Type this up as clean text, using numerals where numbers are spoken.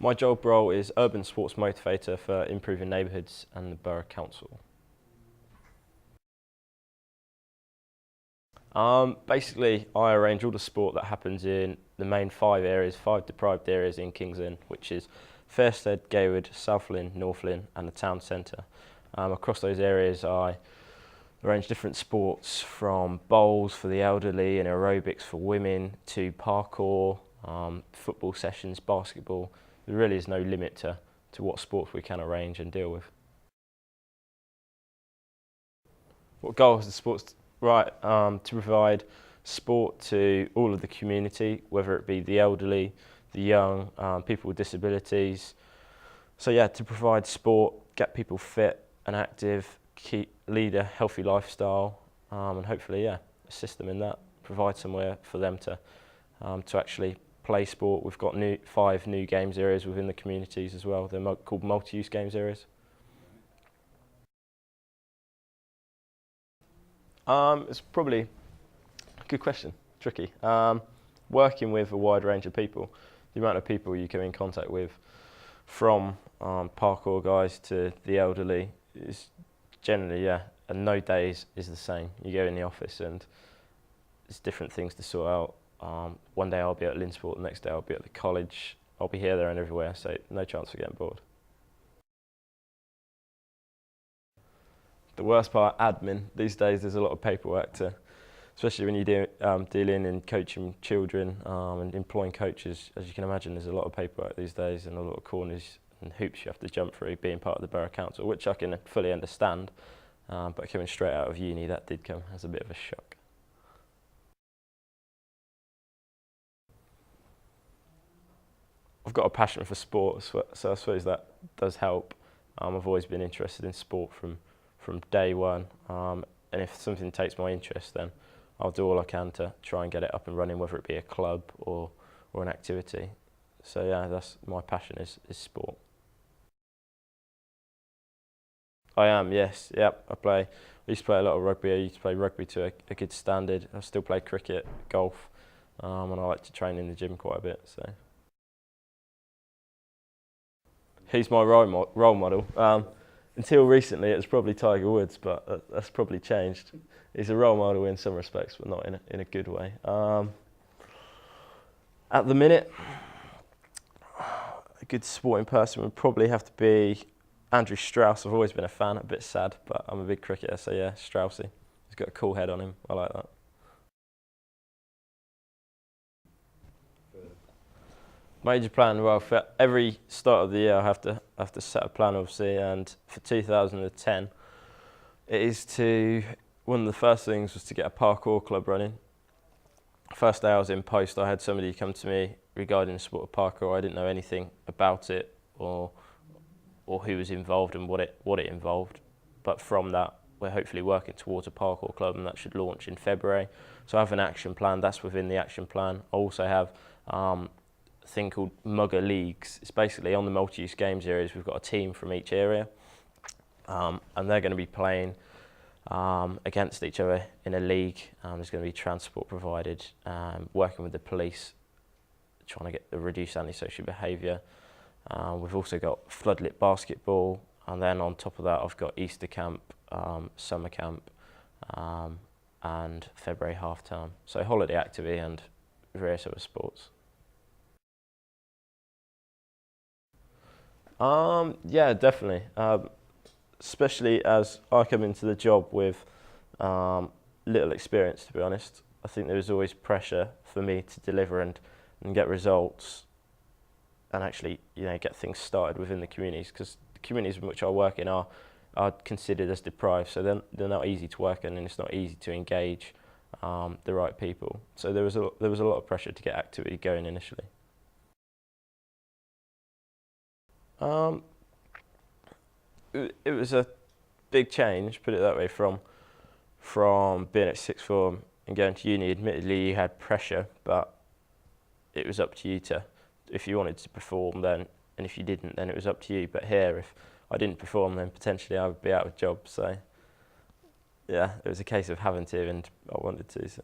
My job role is Urban Sports Motivator for Improving Neighbourhoods and the Borough Council. Basically, I arrange all the sport that happens in the main five deprived areas in King's Lynn, which is Fairstead, Gayward, South Lynn, North Lynn and the town centre. Across those areas I arrange different sports from bowls for the elderly and aerobics for women to parkour, football sessions, basketball. There really is no limit to what sports we can arrange and deal with. What goal is the sports? Right, to provide sport to all of the community, whether it be the elderly, the young, people with disabilities. So yeah, to provide sport, get people fit and active, lead a healthy lifestyle, and hopefully, yeah, assist them in that. Provide somewhere for them to actually play sport. We've got 5 new games areas within the communities as well. They're called multi-use games areas. It's probably a good question, tricky. Working with a wide range of people, the amount of people you come in contact with, from parkour guys to the elderly, is generally, yeah, and no day is the same. You go in the office and there's different things to sort out. One day I'll be at Lynn Sport, the next day I'll be at the college. I'll be here, there and everywhere, so no chance of getting bored. The worst part, admin. These days there's a lot of paperwork especially when you're dealing and coaching children and employing coaches. As you can imagine, there's a lot of paperwork these days and a lot of corners and hoops you have to jump through being part of the Borough Council, which I can fully understand, but coming straight out of uni, that did come as a bit of a shock. I've got a passion for sports, so I suppose that does help. I've always been interested in sport from day one, and if something takes my interest, then I'll do all I can to try and get it up and running, whether it be a club or an activity. So yeah, that's my passion is sport. I am, yes, yep. I used to play a lot of rugby. I used to play rugby to a good standard. I still play cricket, golf, and I like to train in the gym quite a bit. So he's my role model. Until recently, it was probably Tiger Woods, but that's probably changed. He's a role model in some respects, but not in a good way. At the minute, a good sporting person would probably have to be Andrew Strauss. I've always been a fan, a bit sad, but I'm a big cricketer, so yeah, Straussy. He's got a cool head on him, I like that. Major plan, well, for every start of the year I have to set a plan, obviously, and for 2010 one of the first things was to get a parkour club running. First day I was in post, I had somebody come to me regarding the sport of parkour. I didn't know anything about it or who was involved and what it involved, but from that we're hopefully working towards a parkour club, and that should launch in February. So I have an action plan, that's within the action plan. I also have thing called Mugger Leagues. It's basically on the multi-use games areas, we've got a team from each area, and they're going to be playing against each other in a league. There's going to be transport provided, working with the police, trying to reduce antisocial behaviour. We've also got floodlit basketball, and then on top of that I've got Easter camp, summer camp, and February half term. So holiday activity and various other sports. Yeah, definitely. Especially as I come into the job with little experience, to be honest. I think there was always pressure for me to deliver and get results, and actually, get things started within the communities, because the communities in which I work in are considered as deprived, so they're not easy to work in, and it's not easy to engage the right people. So there was a lot of pressure to get activity going initially. It was a big change, put it that way, from being at sixth form and going to uni. Admittedly, you had pressure, but it was up to you if you wanted to perform then, and if you didn't, then it was up to you. But here, if I didn't perform, then potentially I would be out of a job. So yeah, it was a case of having to, and I wanted to. So.